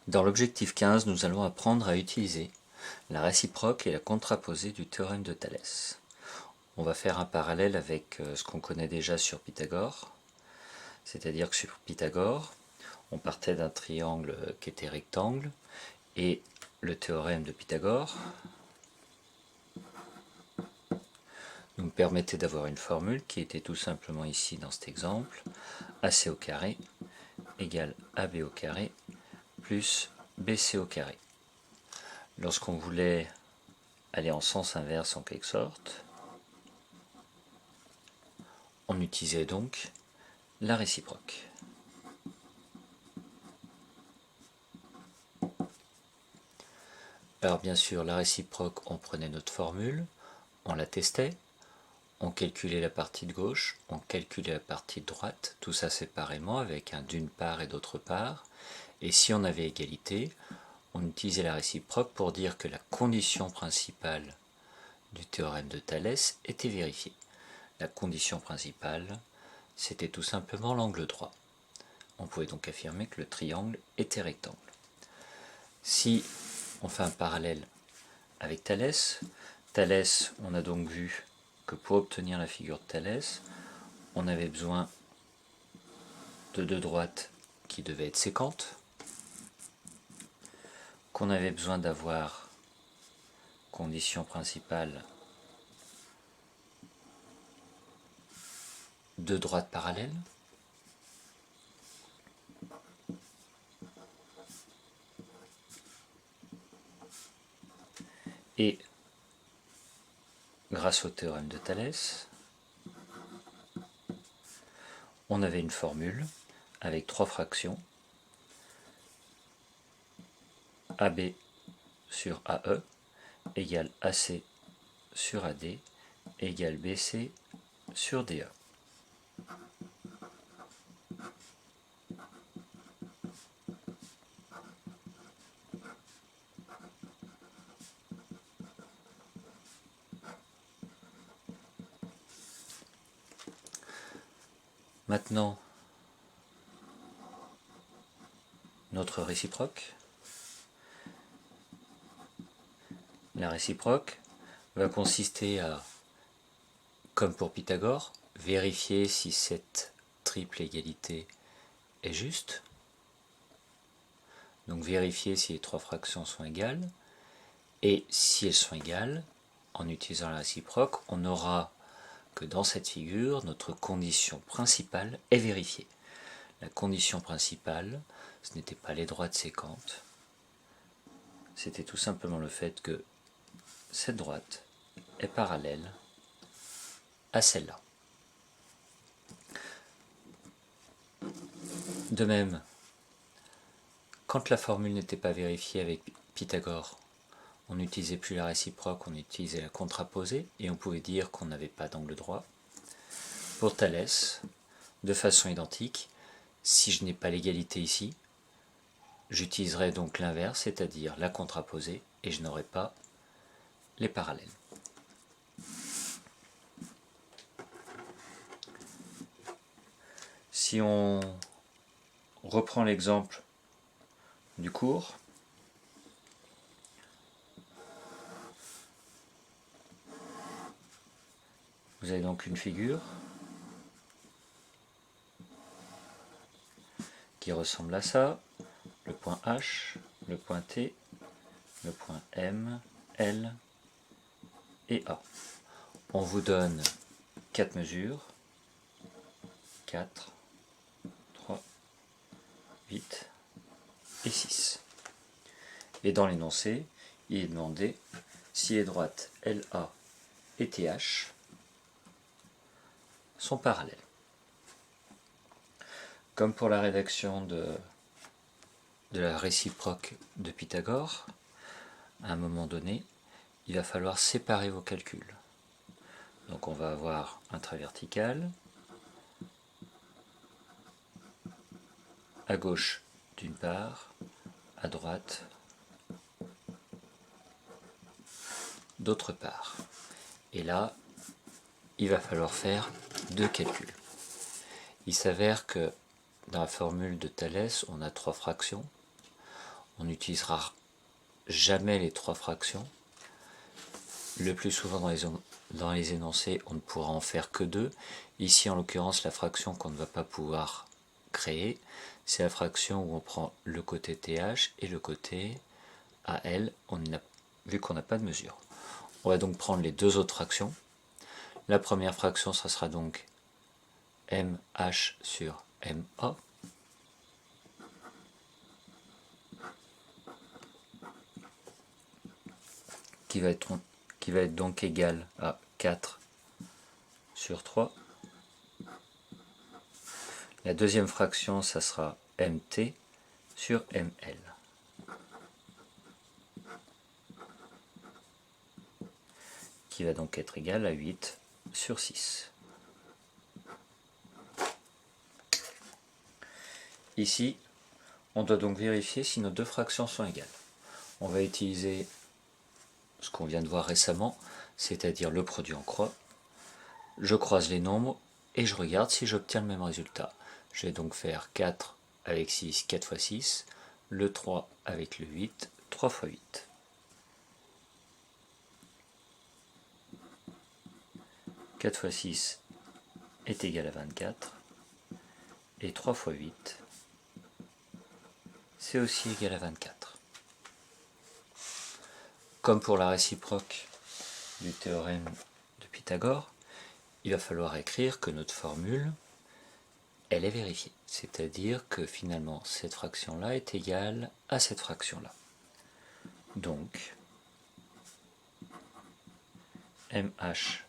Dans l'objectif 15, nous allons apprendre à utiliser la réciproque et la contraposée du théorème de Thalès. On va faire un parallèle avec ce qu'on connaît déjà sur Pythagore, c'est-à-dire que sur Pythagore, on partait d'un triangle qui était rectangle, et le théorème de Pythagore nous permettait d'avoir une formule qui était tout simplement ici dans cet exemple, AC au carré égale AB au carré plus BC au carré. Lorsqu'on voulait aller en sens inverse en quelque sorte, on utilisait donc la réciproque. Alors bien sûr, la réciproque, on prenait notre formule, on la testait, on calculait la partie de gauche, on calculait la partie de droite, tout ça séparément avec un d'une part et d'autre part, et si on avait égalité, on utilisait la réciproque pour dire que la condition principale du théorème de Thalès était vérifiée. La condition principale, c'était tout simplement l'angle droit. On pouvait donc affirmer que le triangle était rectangle. Si on fait un parallèle avec Thalès, on a donc vu que pour obtenir la figure de Thalès, on avait besoin de deux droites qui devaient être séquentes, qu'on avait besoin d'avoir condition principale deux droites parallèles, et grâce au théorème de Thalès, on avait une formule avec trois fractions, AB sur AE égale AC sur AD égale BC sur DE. Maintenant, notre réciproque. La réciproque va consister à, comme pour Pythagore, vérifier si cette triple égalité est juste. Donc vérifier si les trois fractions sont égales. Et si elles sont égales, en utilisant la réciproque, on aura que dans cette figure, notre condition principale est vérifiée. La condition principale, ce n'était pas les droites séquentes, c'était tout simplement le fait que cette droite est parallèle à celle-là. De même, quand la formule n'était pas vérifiée avec Pythagore, on n'utilisait plus la réciproque, on utilisait la contraposée, et on pouvait dire qu'on n'avait pas d'angle droit. Pour Thalès, de façon identique, si je n'ai pas l'égalité ici, j'utiliserai donc l'inverse, c'est-à-dire la contraposée, et je n'aurai pas les parallèles. Si on reprend l'exemple du cours, vous avez donc une figure qui ressemble à ça, le point H, le point T, le point M, L et A. On vous donne 4 mesures, 4, 3, 8 et 6. Et dans l'énoncé, il est demandé si les droites LA et TH sont parallèles. Comme pour la rédaction de la réciproque de Pythagore, à un moment donné, il va falloir séparer vos calculs. Donc on va avoir un trait vertical, à gauche d'une part, à droite d'autre part. Et là, il va falloir faire deux calculs. Il s'avère que dans la formule de Thalès, on a trois fractions. on n'utilisera jamais les trois fractions. Le plus souvent dans les énoncés, on ne pourra en faire que deux. Ici, en l'occurrence, la fraction qu'on ne va pas pouvoir créer, c'est la fraction où on prend le côté TH et le côté AL, vu qu'on n'a pas de mesure. On va donc prendre les deux autres fractions. La première fraction, ça sera donc MH sur MA. Qui va être donc égal à 4 sur 3. La deuxième fraction, ça sera MT sur ML. Qui va donc être égal à 8 sur 6. Ici, on doit donc vérifier si nos deux fractions sont égales. On va utiliser ce qu'on vient de voir récemment, c'est-à-dire le produit en croix. Je croise les nombres et je regarde si j'obtiens le même résultat. Je vais donc faire 4 avec 6, 4 fois 6, le 3 avec le 8, 3 fois 8. « 4 fois 6 est égal à 24, et 3 fois 8, c'est aussi égal à 24. Comme pour la réciproque du théorème de Pythagore, il va falloir écrire que notre formule, elle est vérifiée. C'est-à-dire que finalement, cette fraction-là est égale à cette fraction-là. Donc, MH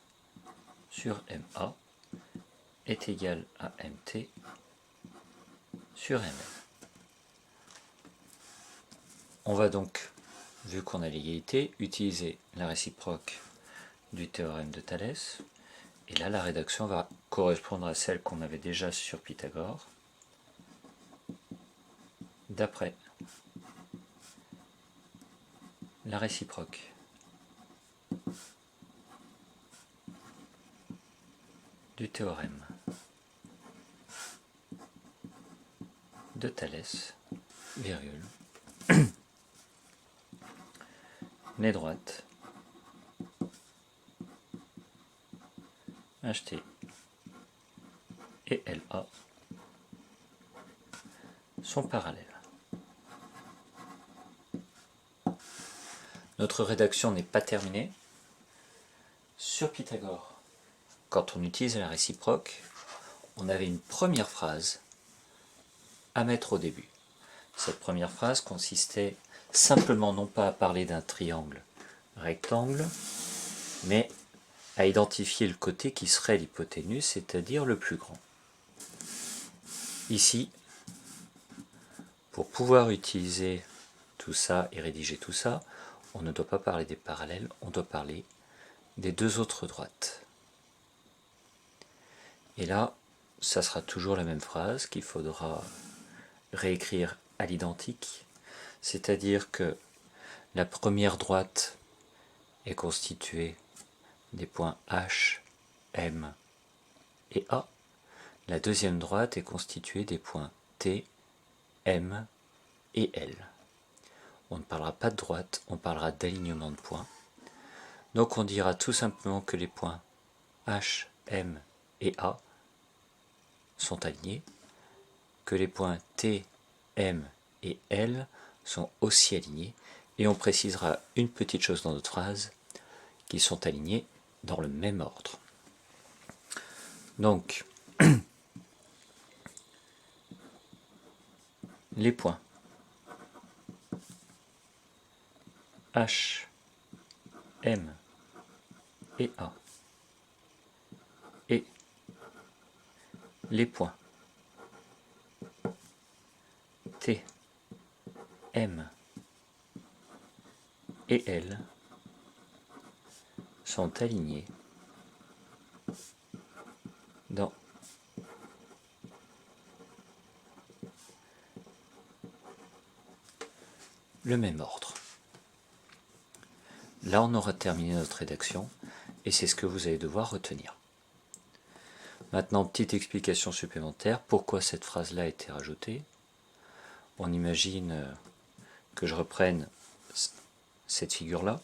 sur MA est égal à MT sur ML. On va donc, vu qu'on a l'égalité, utiliser la réciproque du théorème de Thalès. Et là, la rédaction va correspondre à celle qu'on avait déjà sur Pythagore, d'après la réciproque du théorème de Thalès, virgule, les droites HT et LA sont parallèles. Notre rédaction n'est pas terminée. Sur Pythagore, quand on utilise la réciproque, on avait une première phrase à mettre au début. Cette première phrase consistait simplement non pas à parler d'un triangle rectangle, mais à identifier le côté qui serait l'hypoténuse, c'est-à-dire le plus grand. Ici, pour pouvoir utiliser tout ça et rédiger tout ça, on ne doit pas parler des parallèles, on doit parler des deux autres droites. Et là, ça sera toujours la même phrase qu'il faudra réécrire à l'identique, c'est-à-dire que la première droite est constituée des points H, M et A. La deuxième droite est constituée des points T, M et L. On ne parlera pas de droite, on parlera d'alignement de points. Donc on dira tout simplement que les points H, M et A sont alignés, que les points T, M et L sont aussi alignés, et on précisera une petite chose dans notre phrase, qu'ils sont alignés dans le même ordre. Donc, les points H, M et A et les points T, M et L sont alignés dans le même ordre. Là, on aura terminé notre rédaction, et c'est ce que vous allez devoir retenir. Maintenant, petite explication supplémentaire, pourquoi cette phrase-là a été rajoutée. On imagine que je reprenne cette figure-là.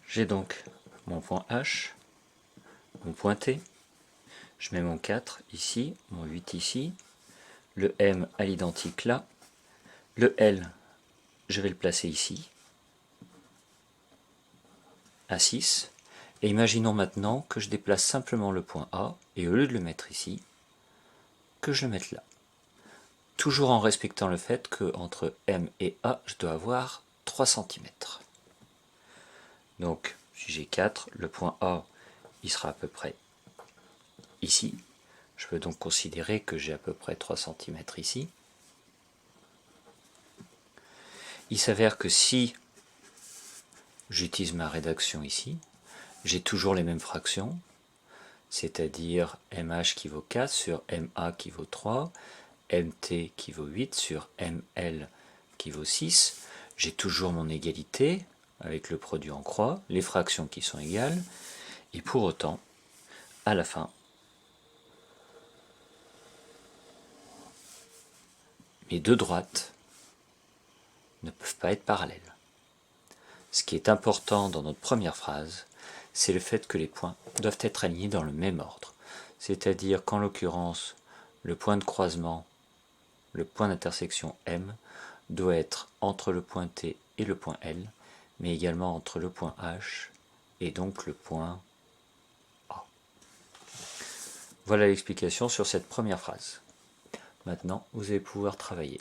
J'ai donc mon point H, mon point T, je mets mon 4 ici, mon 8 ici, le M à l'identique là, le L, je vais le placer ici, à 6, et imaginons maintenant que je déplace simplement le point A, et au lieu de le mettre ici, que je le mette là. Toujours en respectant le fait qu'entre M et A, je dois avoir 3 cm. Donc, si j'ai 4, le point A, il sera à peu près ici. Je peux donc considérer que j'ai à peu près 3 cm ici. Il s'avère que si j'utilise ma rédaction ici, j'ai toujours les mêmes fractions, c'est-à-dire MH qui vaut 4 sur MA qui vaut 3, MT qui vaut 8 sur ML qui vaut 6. J'ai toujours mon égalité avec le produit en croix, les fractions qui sont égales, et pour autant, à la fin, mes deux droites ne peuvent pas être parallèles. Ce qui est important dans notre première phrase, c'est le fait que les points doivent être alignés dans le même ordre. C'est-à-dire qu'en l'occurrence, le point de croisement, le point d'intersection M, doit être entre le point T et le point L, mais également entre le point H et donc le point A. Voilà l'explication sur cette première phrase. Maintenant, vous allez pouvoir travailler.